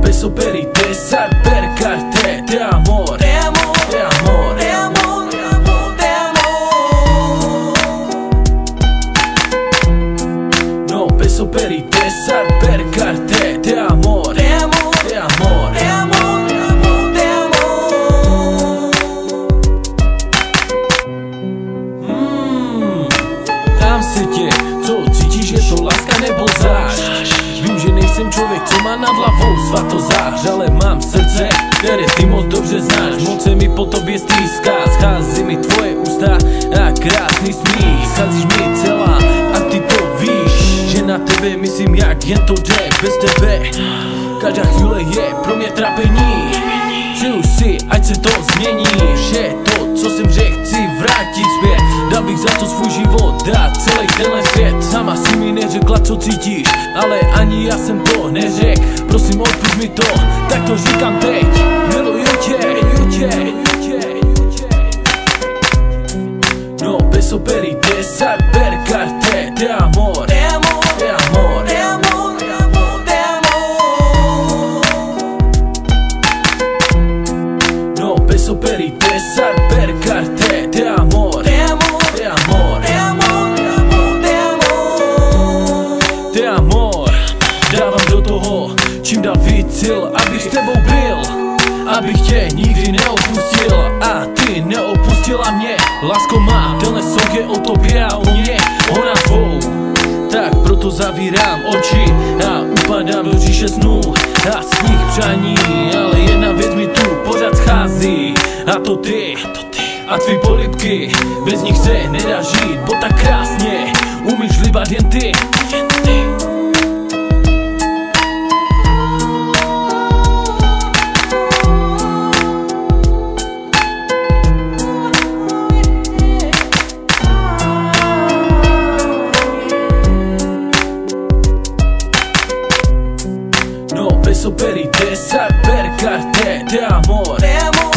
peso per i te, sai per te amor, te amor, te amor, te amor, te amor. No peso per i te, sai per te amor, te amor, te amor, te amor, te amor. Tam se tě, co cítíš, je to láska nebo zášť? Vím, že nejsem člověk, co má nad hlavou svatozář, ale mám srdce, které ty moc dobře znáš. Moc se mi po tobě stýská, schází mi tvoje ústa a krásný smích. Scházíš mi celá a ty to víš, že na tebe myslím, jak jen to jde. Bez tebe každá chvíle je pro mě trápení. Přeju si, ať se to změní, že to, co jsem řekl, chci vrátit zpět. Dal bych za to svůj život, dát celý tenhle svět. Sama si mi neřekla, co cítíš, ale ani já jsem to neřekl. Prosím, odpusť mi to, tak to říkám teď. Miluju tě, no peso per i te, sai per te amor, te amor, te amor, te amor, te amor. No peso per i te, sai per te amor, te amor, te amor, te amor, te amor. Te amor, dávám do toho čím dál víc sil, abych s tebou byl, abych tě nikdy neopustil a ty neopustila mě. Lásko má, tenhle song je o tobě a o mě, o nás dvou. Tak proto zavírám oči a upadám do říše snů a sních přání. Ale jedna věc mi tu pořád schází, a to ty a tvý polibky. Bez nich se nedá žít, bo tak krásně umíš líbat jen ty. No peso per i te, sai per te amor, te amor.